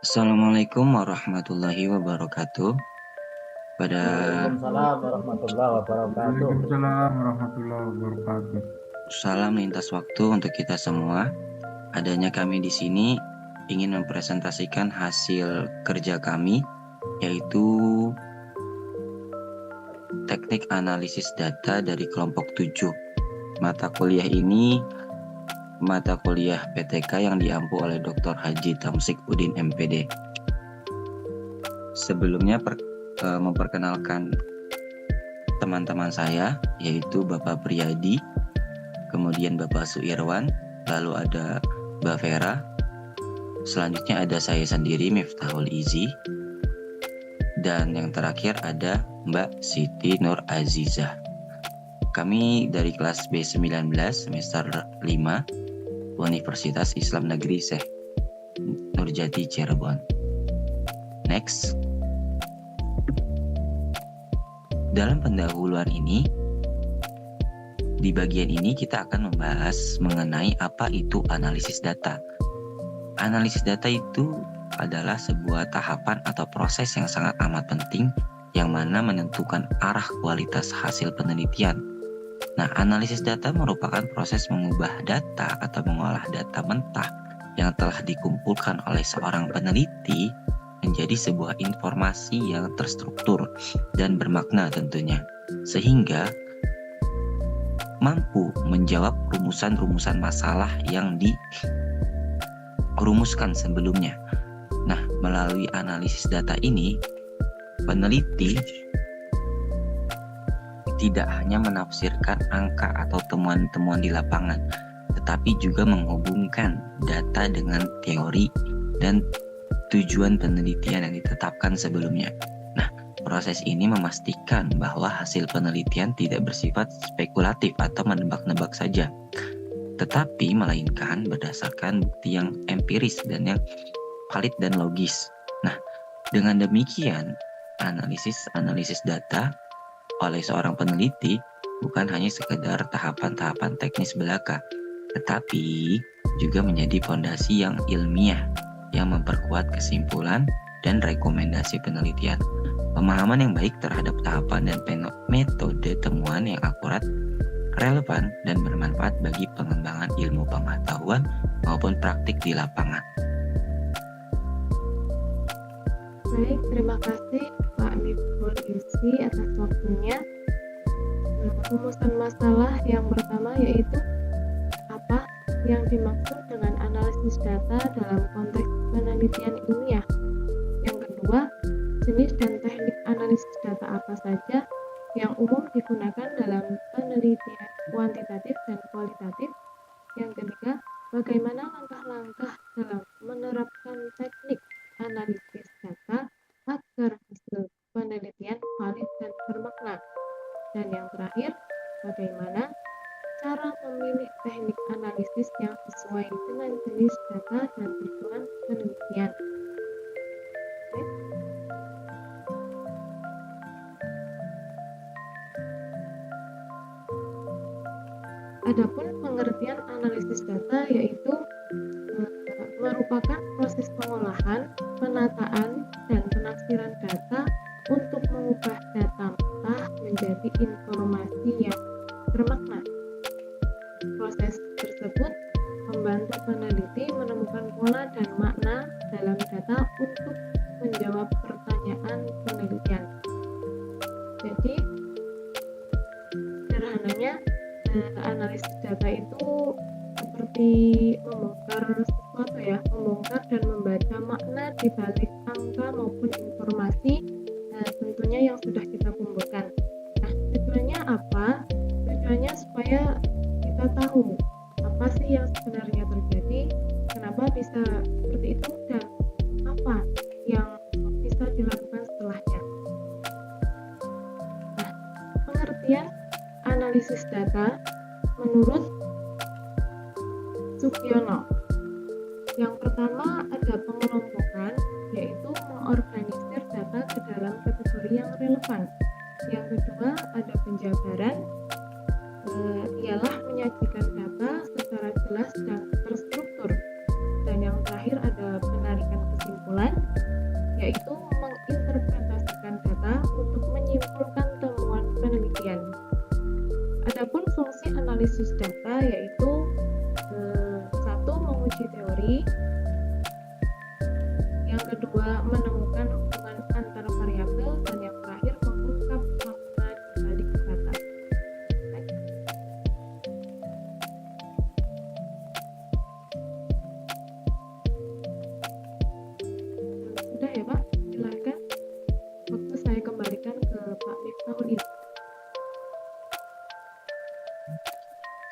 Assalamualaikum warahmatullahi wabarakatuh. Pada Waalaikumsalam warahmatullahi wabarakatuh. Waalaikumsalam warahmatullahi wabarakatuh. salam lintas waktu untuk kita semua. Adanya kami di sini ingin mempresentasikan hasil kerja kami, yaitu teknik analisis data dari kelompok 7. Mata kuliah ini mata kuliah PTK yang diampu oleh Dr. Haji Tamsik Udin MPD. Sebelumnya memperkenalkan teman-teman saya, yaitu Bapak Priyadi, kemudian Bapak Suirwan, lalu ada Mbak Vera, selanjutnya ada saya sendiri Miftahul Izi, dan yang terakhir ada Mbak Siti Nur Azizah. Kami dari kelas B19 semester 5 Universitas Islam Negeri Syekh Nurjati Cirebon. Next. Dalam pendahuluan ini, di bagian ini kita akan membahas mengenai apa itu analisis data. Analisis data itu adalah sebuah tahapan atau proses yang sangat amat penting yang mana menentukan arah kualitas hasil penelitian. Nah, analisis data merupakan proses mengubah data atau mengolah data mentah yang telah dikumpulkan oleh seorang peneliti menjadi sebuah informasi yang terstruktur dan bermakna tentunya, sehingga mampu menjawab rumusan-rumusan masalah yang dirumuskan sebelumnya. Nah, melalui analisis data ini, peneliti tidak hanya menafsirkan angka atau temuan-temuan di lapangan, tetapi juga menghubungkan data dengan teori dan tujuan penelitian yang ditetapkan sebelumnya. Nah, proses ini memastikan bahwa hasil penelitian tidak bersifat spekulatif atau menebak-nebak saja, tetapi melainkan berdasarkan bukti yang empiris dan yang valid dan logis. Nah, dengan demikian, analisis data oleh seorang peneliti bukan hanya sekedar tahapan-tahapan teknis belaka, tetapi juga menjadi fondasi yang ilmiah yang memperkuat kesimpulan dan rekomendasi penelitian. Pemahaman yang baik terhadap tahapan dan metode temuan yang akurat, relevan, dan bermanfaat bagi pengembangan ilmu pengetahuan maupun praktik di lapangan. Baik, terima kasih Pak Miftahul Izi atas waktunya. Rumusan masalah yang pertama yaitu apa yang dimaksud dengan analisis data dalam konteks penelitian ilmiah. Yang kedua, jenis dan teknik analisis data apa saja yang umum digunakan dalam penelitian kuantitatif dan kualitatif. Yang ketiga, bagaimana langkah-langkah dalam menerapkan teknik analisis data agar hasil penelitian valid dan bermakna. Dan yang terakhir, bagaimana cara memilih teknik analisis yang sesuai dengan jenis data dan tujuan penelitian. Adapun pengertian analisis data yaitu merupakan proses pengolahan, penataan, dan penafsiran data untuk mengubah data mentah menjadi informasi yang bermakna. Proses tersebut membantu peneliti menemukan pola dan makna dalam data untuk menjawab pertanyaan penelitian. Jadi, sederhananya, analisis data itu seperti membongkar dan membaca makna di balik angka maupun informasi tentunya yang sudah kita kumpulkan. Nah, tujuannya apa? Tujuannya supaya kita tahu apa sih yang sebenarnya terjadi, kenapa bisa seperti itu, dan apa yang bisa dilakukan setelahnya. Nah, pengertian analisis data menurut Sugiono. Yang pertama ada pengelompokan, yaitu mengorganisir data ke dalam kategori yang relevan. Yang kedua ada penjabaran, ialah menyajikan data secara jelas dan terstruktur. Dan yang terakhir ada penarikan kesimpulan, fungsi analisis data yaitu satu, menguji teori, yang kedua menemukan hubungan antara variabel, dan yang terakhir mengungkap makna di balik data. Sudah ya Pak, silakan. Waktu saya kembalikan ke Pak Miftahul Izzi.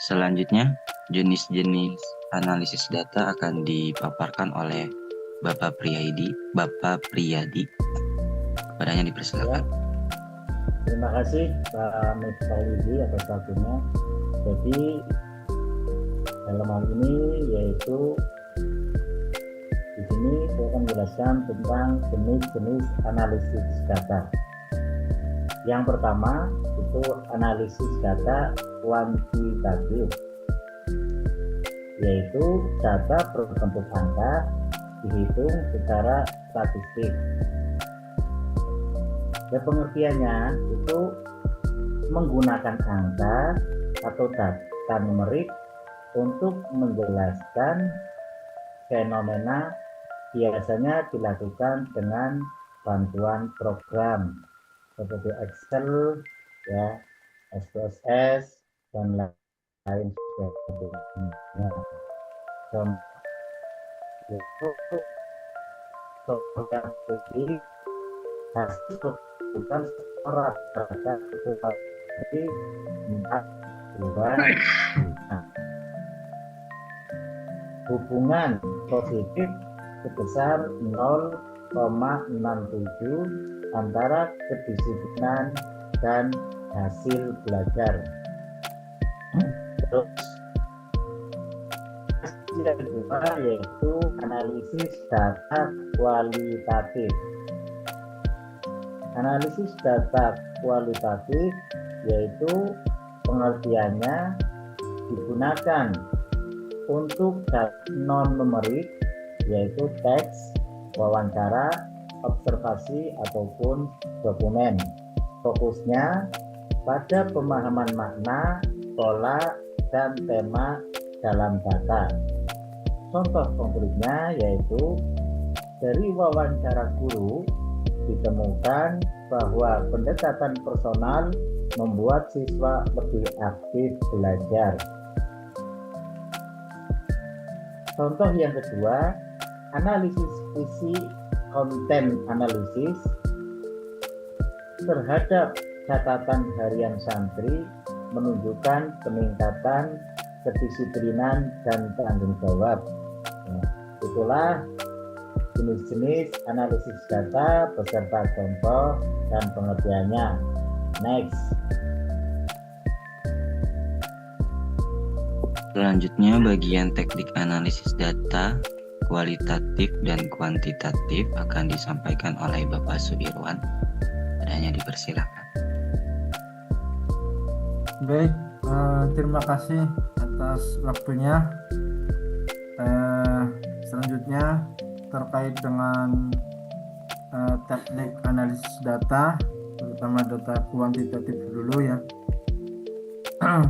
Selanjutnya, jenis-jenis analisis data akan dipaparkan oleh Bapak Priyadi. Kepadanya dipersilakan. Terima kasih Pak Miftahul Izzi atas waktunya. Jadi dalam hal ini yaitu di sini saya akan menjelaskan tentang jenis-jenis analisis data. Yang pertama itu analisis data kuantitatif, yaitu data berbentuk angka dihitung secara statistik. Ya, pengertiannya itu menggunakan angka atau data numerik untuk menjelaskan fenomena, biasanya dilakukan dengan bantuan program seperti Excel, ya, SPSS, dan lain sebagainya. Jadi hasil bukan orang rata jadi 4 hubungan positif sebesar 0,67 antara kedisiplinan dan hasil belajar. Terus yang kedua yaitu analisis data kualitatif. Analisis data kualitatif yaitu pengertiannya digunakan untuk data non-numerik yaitu teks, wawancara, observasi ataupun dokumen. Fokusnya pada pemahaman makna, pola, dan tema dalam data. Contoh konkretnya yaitu dari wawancara guru ditemukan bahwa pendekatan personal membuat siswa lebih aktif belajar. Contoh yang kedua, analisis isi konten analisis terhadap catatan harian santri menunjukkan peningkatan kedisiplinan dan tanggung jawab. Nah, itulah jenis-jenis analisis data beserta contoh dan pengertiannya. Next. Selanjutnya, bagian teknik analisis data kualitatif dan kuantitatif akan disampaikan oleh Bapak Sudirwan. Adanya dipersilakan. Baik, terima kasih atas waktunya. Selanjutnya terkait dengan teknik analisis data, terutama data kuantitatif dulu ya.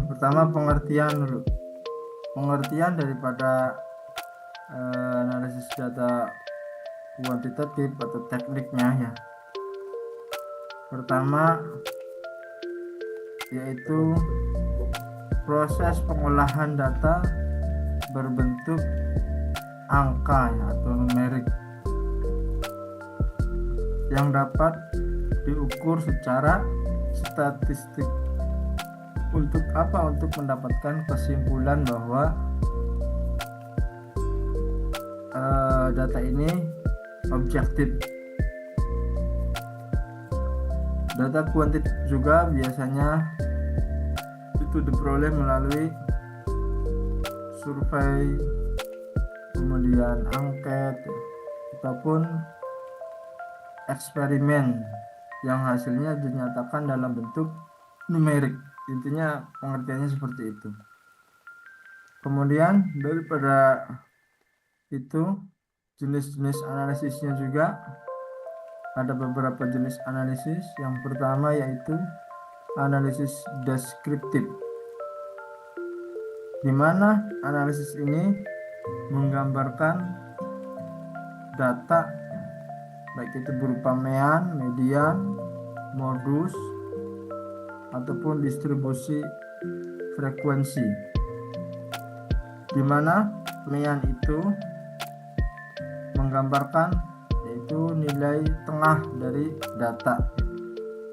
Pertama pengertian dulu. Pengertian daripada analisis data kuantitatif atau tekniknya ya. Pertama yaitu proses pengolahan data berbentuk angka ya, atau numerik yang dapat diukur secara statistik. Untuk apa? Untuk mendapatkan kesimpulan bahwa data ini objektif. Data kuantitatif juga biasanya itu diperoleh melalui survei, kemudian angket, ataupun eksperimen yang hasilnya dinyatakan dalam bentuk numerik. Intinya pengertiannya seperti itu. Kemudian daripada itu, jenis-jenis analisisnya juga ada beberapa jenis analisis. Yang pertama yaitu analisis deskriptif. di mana analisis ini menggambarkan data baik itu berupa mean, median, modus, ataupun distribusi frekuensi, di mana mean itu menggambarkan yaitu nilai tengah dari data,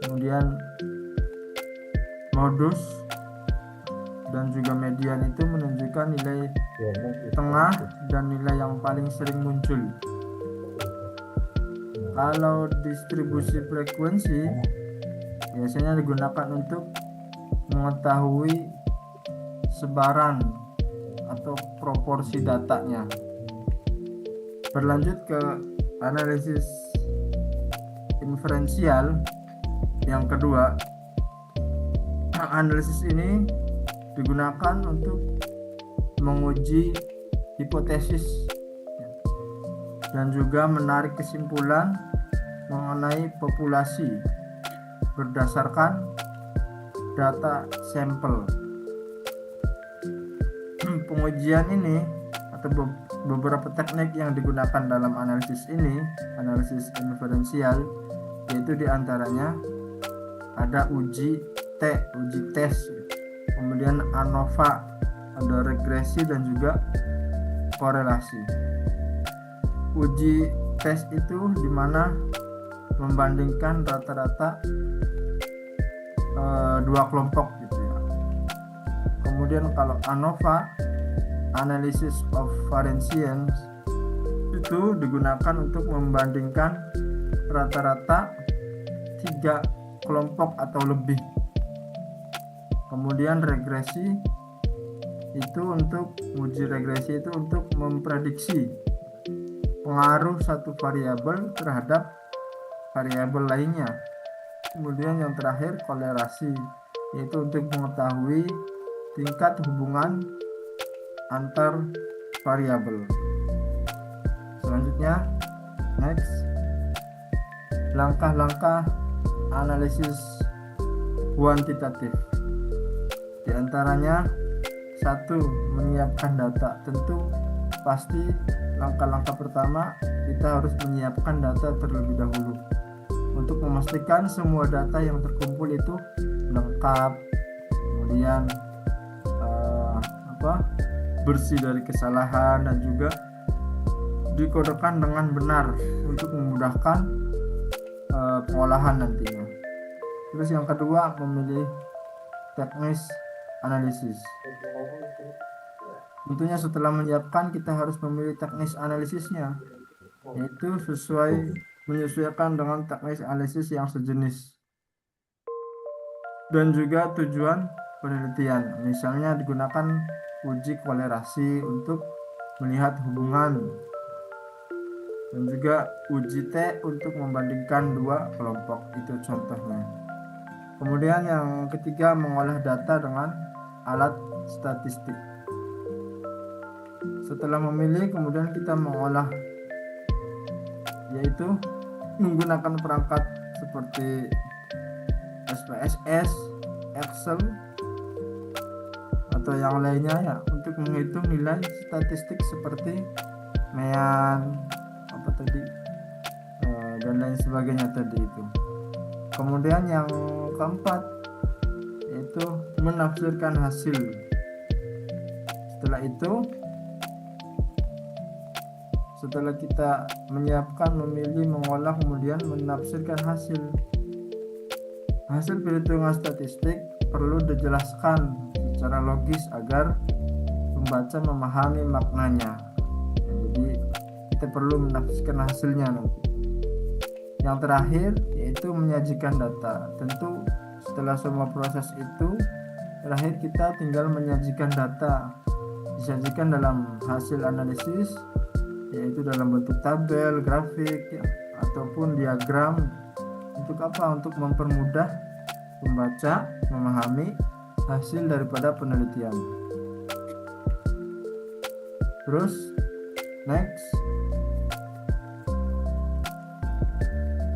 kemudian modus dan juga median itu menunjukkan nilai tengah dan nilai yang paling sering muncul. Kalau distribusi frekuensi biasanya digunakan untuk mengetahui sebaran atau proporsi datanya. Berlanjut ke analisis inferensial yang kedua. Analisis ini digunakan untuk menguji hipotesis dan juga menarik kesimpulan mengenai populasi berdasarkan data sampel. Pengujian ini atau beberapa teknik yang digunakan dalam analisis ini, analisis inferensial, yaitu diantaranya ada uji tes, kemudian ANOVA, ada regresi dan juga korelasi. Uji tes itu dimana membandingkan rata-rata dua kelompok gitu ya. Kemudian kalau ANOVA, analysis of variance, itu digunakan untuk membandingkan rata-rata 3 kelompok atau lebih. Kemudian regresi itu untuk uji regresi itu untuk memprediksi pengaruh satu variabel terhadap variabel lainnya. Kemudian yang terakhir kolerasi, yaitu untuk mengetahui tingkat hubungan antar variabel. Selanjutnya, next, langkah-langkah analisis kuantitatif. Di antaranya, 1. Menyiapkan data. Tentu pasti langkah-langkah pertama kita harus menyiapkan data terlebih dahulu untuk memastikan semua data yang terkumpul itu lengkap, kemudian bersih dari kesalahan dan juga dikodekan dengan benar untuk memudahkan pengolahan nantinya. Terus yang kedua, memilih teknis analisis. Tentunya setelah menyiapkan kita harus memilih teknis analisisnya, yaitu menyesuaikan dengan teknis analisis yang sejenis dan juga tujuan penelitian. Misalnya digunakan uji kolerasi untuk melihat hubungan dan juga uji T untuk membandingkan dua kelompok, itu contohnya. Kemudian yang ketiga, mengolah data dengan alat statistik. Setelah memilih, kemudian kita mengolah, yaitu menggunakan perangkat seperti SPSS, Excel, atau yang lainnya ya, untuk menghitung nilai statistik seperti mean, dan lain sebagainya tadi itu. Kemudian yang keempat, yaitu menafsirkan hasil. Setelah itu, setelah kita menyiapkan, memilih, mengolah, kemudian menafsirkan hasil. Hasil perhitungan statistik perlu dijelaskan secara logis agar pembaca memahami maknanya. Jadi kita perlu menafsirkan hasilnya nanti. Yang terakhir yaitu menyajikan data. Tentu setelah semua proses itu, terakhir kita tinggal menyajikan data. Disajikan dalam hasil analisis, yaitu dalam bentuk tabel, grafik, ataupun diagram. Untuk apa? Untuk mempermudah pembaca memahami hasil daripada penelitian. Terus, next.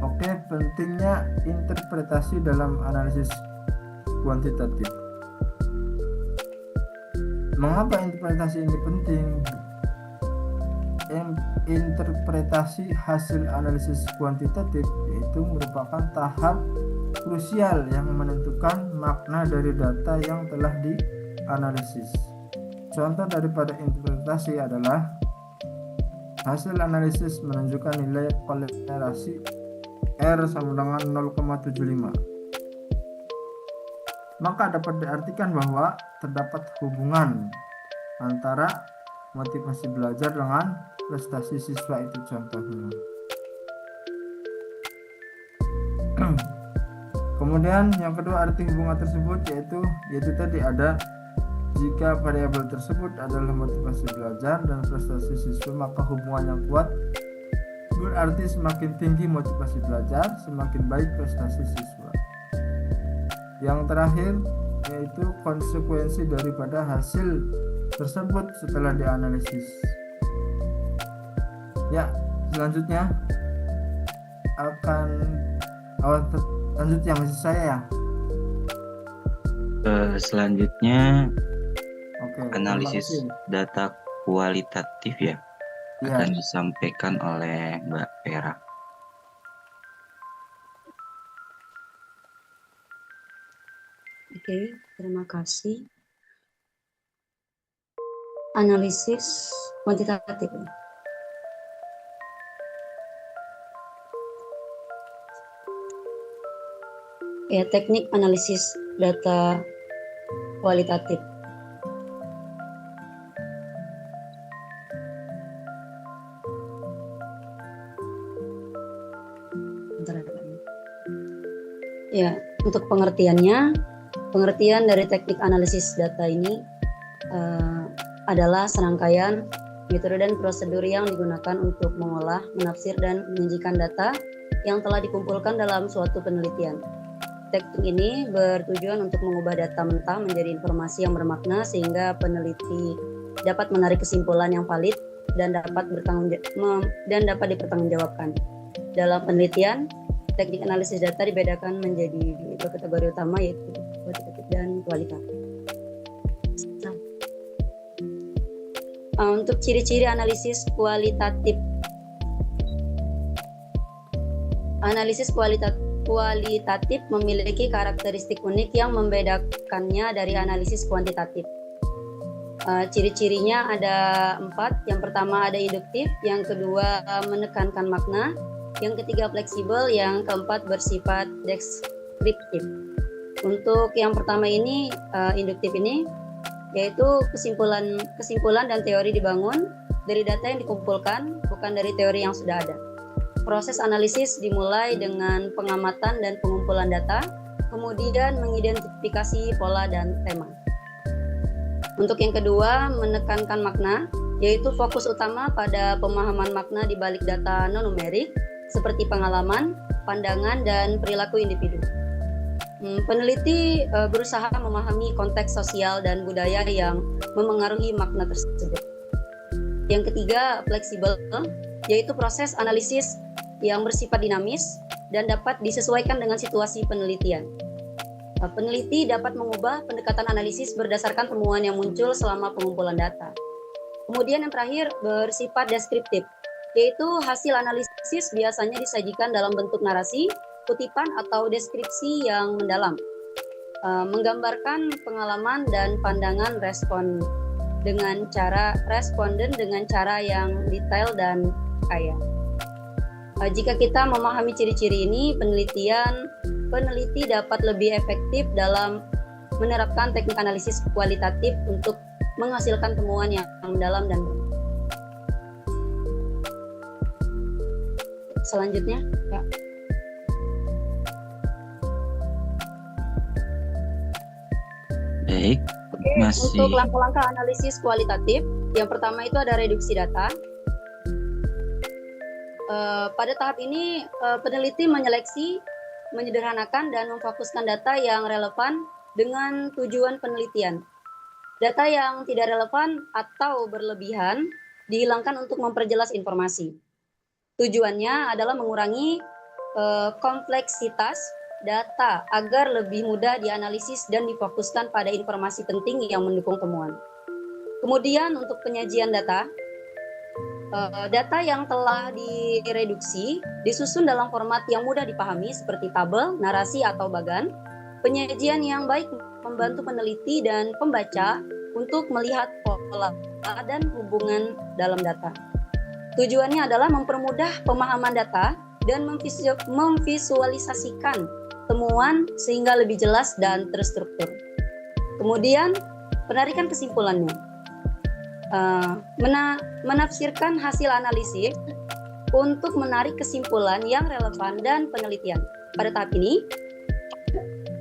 Oke, pentingnya interpretasi dalam analisis kuantitatif. Mengapa interpretasi ini penting? Interpretasi hasil analisis kuantitatif yaitu merupakan tahap krusial yang menentukan makna dari data yang telah dianalisis. Contoh daripada interpretasi adalah hasil analisis menunjukkan nilai kolerasi R sama dengan 0,75. Maka dapat diartikan bahwa terdapat hubungan antara motivasi belajar dengan prestasi siswa, itu contohnya. Kemudian yang kedua arti hubungan tersebut yaitu tadi ada jika variabel tersebut adalah motivasi belajar dan prestasi siswa, maka hubungan yang kuat berarti semakin tinggi motivasi belajar, semakin baik prestasi siswa. Yang terakhir yaitu konsekuensi daripada hasil tersebut setelah dianalisis. Ya, selanjutnya lanjut yang masih saya ya. Selanjutnya Oke, analisis terima kasih. data kualitatif ya, Ya, akan disampaikan oleh Mbak Vera. Oke, terima kasih. Analisis kuantitatif. Ya, teknik analisis data kualitatif. Bentar ya, Pak. Ya, untuk pengertian dari teknik analisis data ini adalah serangkaian metode dan prosedur yang digunakan untuk mengolah, menafsir, dan menyajikan data yang telah dikumpulkan dalam suatu penelitian. Teknik ini bertujuan untuk mengubah data mentah menjadi informasi yang bermakna sehingga peneliti dapat menarik kesimpulan yang valid dan dapat dipertanggungjawabkan. Dalam penelitian, teknik analisis data dibedakan menjadi dua kategori utama, yaitu kuantitatif dan kualitatif. Untuk ciri-ciri analisis kualitatif. Analisis kualitatif memiliki karakteristik unik yang membedakannya dari analisis kuantitatif. Ciri-cirinya ada 4. Yang pertama ada induktif, yang kedua menekankan makna, yang ketiga fleksibel, yang keempat bersifat deskriptif. Untuk yang pertama ini, induktif ini, yaitu kesimpulan dan teori dibangun dari data yang dikumpulkan, bukan dari teori yang sudah ada. Proses analisis dimulai dengan pengamatan dan pengumpulan data, kemudian mengidentifikasi pola dan tema. Untuk yang kedua, menekankan makna, yaitu fokus utama pada pemahaman makna di balik data non-numerik, seperti pengalaman, pandangan, dan perilaku individu. Peneliti berusaha memahami konteks sosial dan budaya yang memengaruhi makna tersebut. Yang ketiga, fleksibel, yaitu proses analisis yang bersifat dinamis dan dapat disesuaikan dengan situasi penelitian. Peneliti dapat mengubah pendekatan analisis berdasarkan temuan yang muncul selama pengumpulan data. Kemudian yang terakhir, bersifat deskriptif, yaitu hasil analisis biasanya disajikan dalam bentuk narasi, kutipan atau deskripsi yang mendalam, menggambarkan pengalaman dan pandangan responden dengan cara yang detail dan kaya. Jika kita memahami ciri-ciri ini, peneliti dapat lebih efektif dalam menerapkan teknik analisis kualitatif untuk menghasilkan temuan yang mendalam dan selanjutnya, Kak. Baik, masih Untuk langkah-langkah analisis kualitatif, yang pertama itu ada reduksi data. Pada tahap ini, peneliti menyeleksi, menyederhanakan, dan memfokuskan data yang relevan dengan tujuan penelitian. Data yang tidak relevan atau berlebihan dihilangkan untuk memperjelas informasi. Tujuannya adalah mengurangi kompleksitas data agar lebih mudah dianalisis dan difokuskan pada informasi penting yang mendukung temuan. Kemudian untuk penyajian data, data yang telah direduksi disusun dalam format yang mudah dipahami seperti tabel, narasi, atau bagan. Penyajian yang baik membantu peneliti dan pembaca untuk melihat pola dan hubungan dalam data. Tujuannya adalah mempermudah pemahaman data dan memvisualisasikan temuan sehingga lebih jelas dan terstruktur. Kemudian penarikan kesimpulannya. Menafsirkan hasil analisis untuk menarik kesimpulan yang relevan dan penelitian. Pada tahap ini,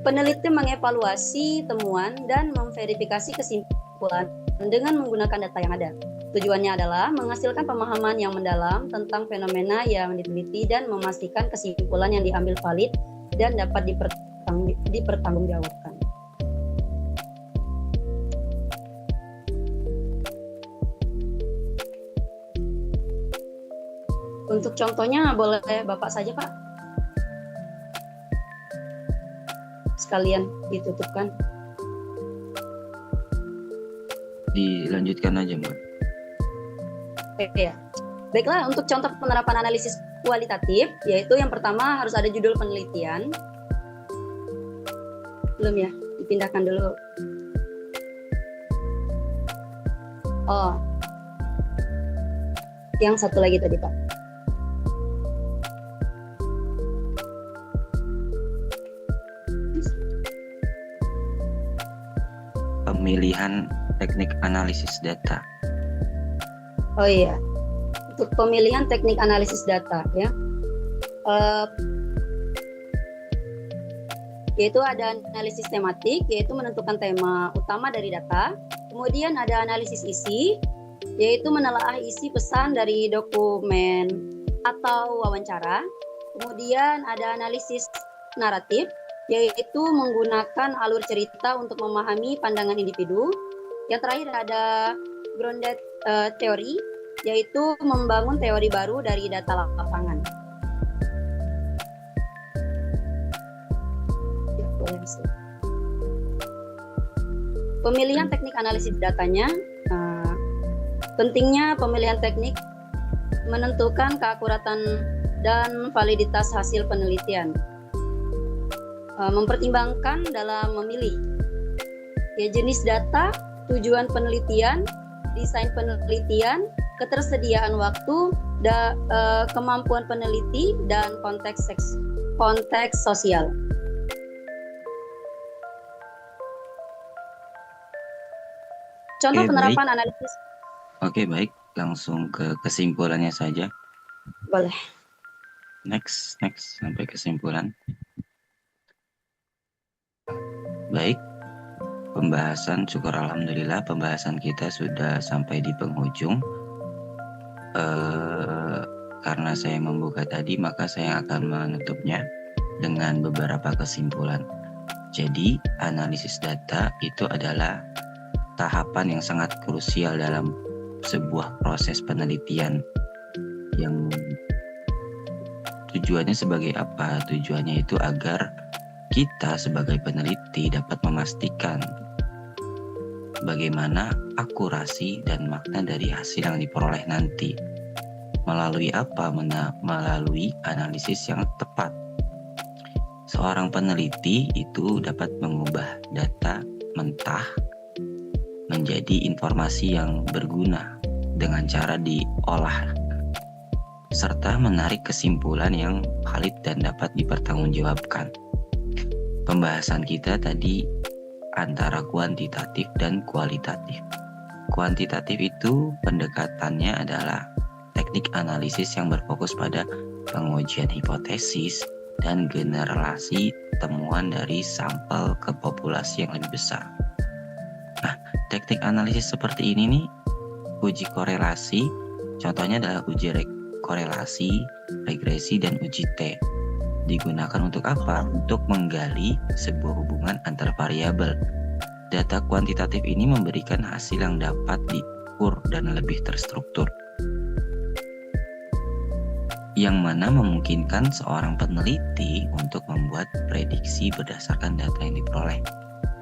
peneliti mengevaluasi temuan dan memverifikasi kesimpulan dengan menggunakan data yang ada. Tujuannya adalah menghasilkan pemahaman yang mendalam tentang fenomena yang diteliti dan memastikan kesimpulan yang diambil valid dan dapat dipertanggungjawabkan. Untuk contohnya boleh Bapak saja, Pak. Sekalian ditutupkan. Dilanjutkan aja, Mbak. Oke ya. Baiklah, untuk contoh penerapan analisis kualitatif, yaitu yang pertama harus ada judul penelitian. Belum ya, dipindahkan dulu. Oh, yang satu lagi tadi, Pak. Pemilihan teknik analisis data. Oh iya, untuk pemilihan teknik analisis data ya, yaitu ada analisis tematik, yaitu menentukan tema utama dari data. Kemudian ada analisis isi, yaitu menelaah isi pesan dari dokumen atau wawancara. Kemudian ada analisis naratif, yaitu menggunakan alur cerita untuk memahami pandangan individu. Yang terakhir ada grounded teori, yaitu membangun teori baru dari data lapangan. Pemilihan teknik analisis datanya, pentingnya pemilihan teknik menentukan keakuratan dan validitas hasil penelitian. Mempertimbangkan dalam memilih ya, jenis data, tujuan penelitian, desain penelitian, ketersediaan waktu, kemampuan peneliti, dan konteks sosial. Contoh penerapan analisis. Oke, baik. Langsung ke kesimpulannya saja. Boleh. Next, sampai kesimpulan. Baik, pembahasan, syukur alhamdulillah pembahasan kita sudah sampai di penghujung. Karena saya membuka tadi, maka saya akan menutupnya dengan beberapa kesimpulan. Jadi, analisis data itu adalah tahapan yang sangat krusial dalam sebuah proses penelitian yang tujuannya sebagai apa? Tujuannya itu agar kita sebagai peneliti dapat memastikan bagaimana akurasi dan makna dari hasil yang diperoleh nanti. Melalui apa? Melalui analisis yang tepat. Seorang peneliti itu dapat mengubah data mentah menjadi informasi yang berguna dengan cara diolah, serta menarik kesimpulan yang valid dan dapat dipertanggungjawabkan. Pembahasan kita tadi antara kuantitatif dan kualitatif. Kuantitatif itu pendekatannya adalah teknik analisis yang berfokus pada pengujian hipotesis dan generasi temuan dari sampel ke populasi yang lebih besar. Nah, teknik analisis seperti ini nih, uji korelasi, contohnya adalah uji korelasi, regresi, dan uji T. Digunakan untuk apa? Untuk menggali sebuah hubungan antar variabel. Data kuantitatif ini memberikan hasil yang dapat diukur dan lebih terstruktur, yang mana memungkinkan seorang peneliti untuk membuat prediksi berdasarkan data yang diperoleh.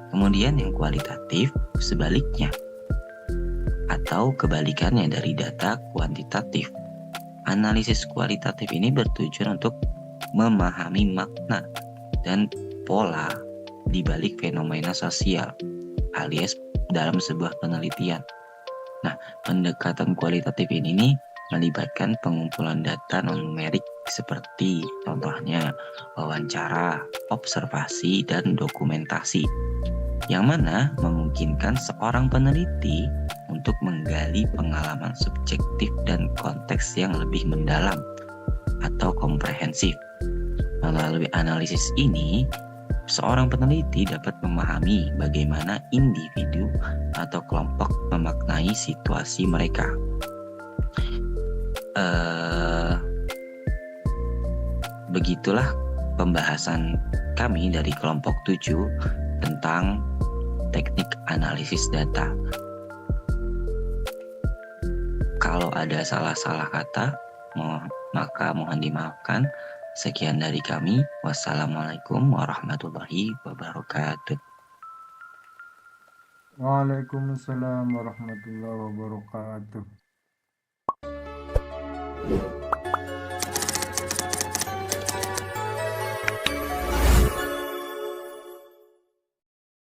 Kemudian yang kualitatif sebaliknya, atau kebalikannya dari data kuantitatif. Analisis kualitatif ini bertujuan untuk memahami makna dan pola di balik fenomena sosial alias dalam sebuah penelitian. Nah, pendekatan kualitatif ini nih melibatkan pengumpulan data non-numerik seperti contohnya wawancara, observasi, dan dokumentasi, yang mana memungkinkan seorang peneliti untuk menggali pengalaman subjektif dan konteks yang lebih mendalam atau komprehensif. Melalui analisis ini, seorang peneliti dapat memahami bagaimana individu atau kelompok memaknai situasi mereka. Begitulah pembahasan kami dari kelompok 7 tentang teknik analisis data. Kalau ada salah-salah kata, maka mohon dimaafkan. Sekian dari kami. Wassalamualaikum warahmatullahi wabarakatuh. Waalaikumsalam warahmatullahi wabarakatuh.